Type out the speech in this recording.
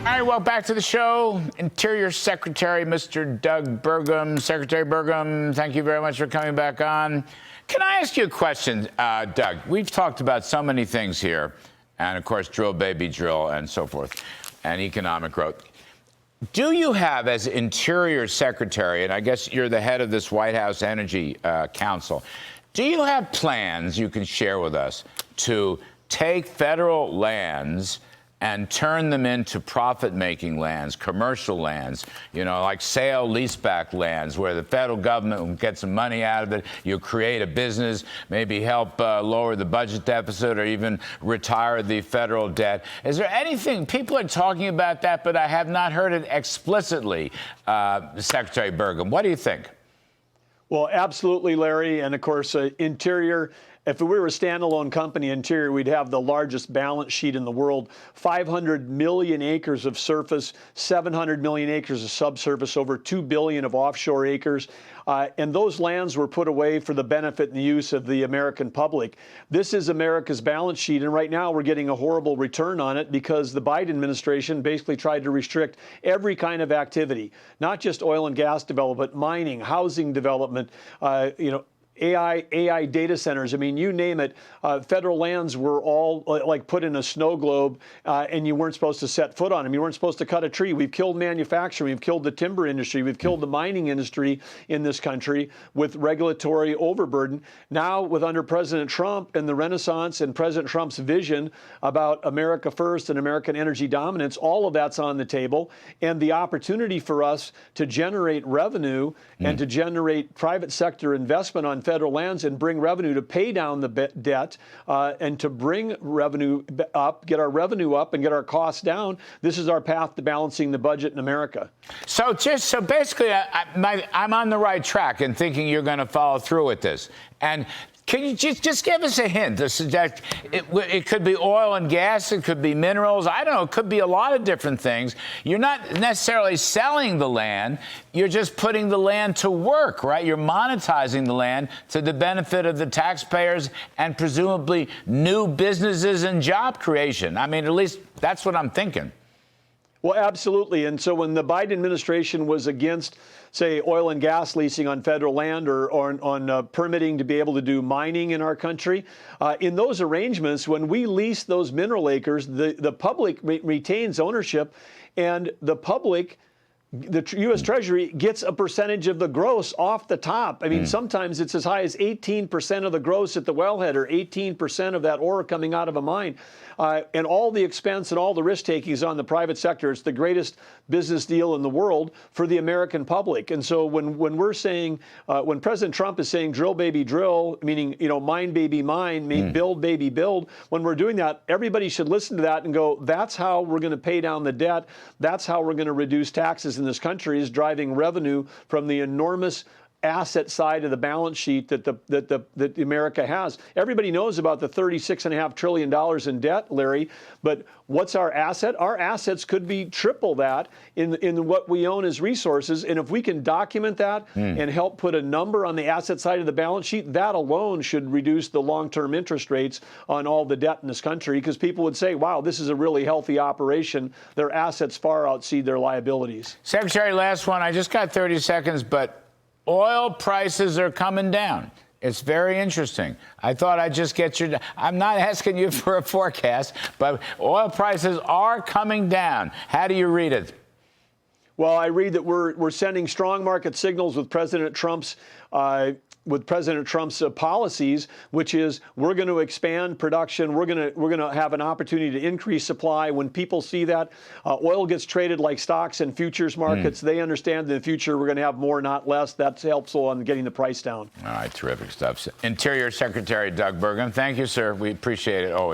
All right, well, back to the show. Interior Secretary, Mr. Doug Burgum. Secretary Burgum, thank you very much for coming back on. Can I ask you a question, Doug? We've talked about so many things here, and of course, drill, baby, drill, and so forth, and economic growth. Do you have, as Interior Secretary, and I guess you're the head of this White House Energy Council, do you have plans you can share with us to take federal lands and turn them into profit-making lands, commercial lands, you know, like sale leaseback lands where the federal government will get some money out of it, you create a business, maybe help lower the budget deficit or even retire the federal debt? Is there anything, people are talking about that, but I have not heard it explicitly, Secretary Burgum. What do you think? Well, absolutely, Larry. And of course, Interior, if we were a standalone company, Interior, we'd have the largest balance sheet in the world. 500 million acres of surface, 700 million acres of subsurface, over 2 billion of offshore acres. And those lands were put away for the benefit and the use of the American public. This is America's balance sheet, and right now we're getting a horrible return on it because the Biden administration basically tried to restrict every kind of activity, not just oil and gas development, mining, housing development, AI data centers. I mean, you name it. Federal lands were all like put in a snow globe, and you weren't supposed to set foot on them. You weren't supposed to cut a tree. We've killed manufacturing. We've killed the timber industry. We've killed the mining industry in this country with regulatory overburden. Now, with under President Trump and the Renaissance and President Trump's vision about America first and American energy dominance, all of that's on the table. And the opportunity for us to generate revenue and to generate private sector investment on federal lands and bring revenue to pay down the debt and to bring revenue up, get our revenue up and get our costs down. This is our path to balancing the budget in America. So basically, I'm on the right track in thinking you're going to follow through with this. And can you just give us a hint to suggest it could be oil and gas, it could be minerals, I don't know, it could be a lot of different things. You're not necessarily selling the land, you're just putting the land to work, right? You're monetizing the land to the benefit of the taxpayers and presumably new businesses and job creation. I mean, at least that's what I'm thinking. Well, absolutely. And so when the Biden administration was against, say, oil and gas leasing on federal land or on permitting to be able to do mining in our country, in those arrangements, when we lease those mineral acres, the public retains ownership, and the public, the U.S. Treasury, gets a percentage of the gross off the top. I mean, sometimes it's as high as 18% of the gross at the wellhead or 18% of that ore coming out of a mine. And all the expense and all the risk taking is on the private sector. It's the greatest business deal in the world for the American public. And so when we're saying, when President Trump is saying drill, baby, drill, meaning, you know, mine, baby, mine, build, baby, build, when we're doing that, everybody should listen to that and go, that's how we're going to pay down the debt. That's how we're going to reduce taxes in this country, is driving revenue from the enormous asset side of the balance sheet that America has. Everybody knows about the $36.5 trillion in debt, Larry, but what's our asset? Our assets could be triple that in what we own as resources. And if we can document that and help put a number on the asset side of the balance sheet, that alone should reduce the long-term interest rates on all the debt in this country, because people would say, wow, this is a really healthy operation. Their assets far exceed their liabilities. Secretary, last one. I just got 30 seconds, but oil prices are coming down. It's very interesting. I thought I'd just get your... I'm not asking you for a forecast, but oil prices are coming down. How do you read it? Well, I read that we're sending strong market signals with President Trump's policies, which is we're going to expand production. We're going to have an opportunity to increase supply. When people see that, oil gets traded like stocks and futures markets. They understand in the future we're going to have more, not less. That's helpful on getting the price down. All right, terrific stuff. Interior Secretary Doug Burgum, thank you, sir. We appreciate it always.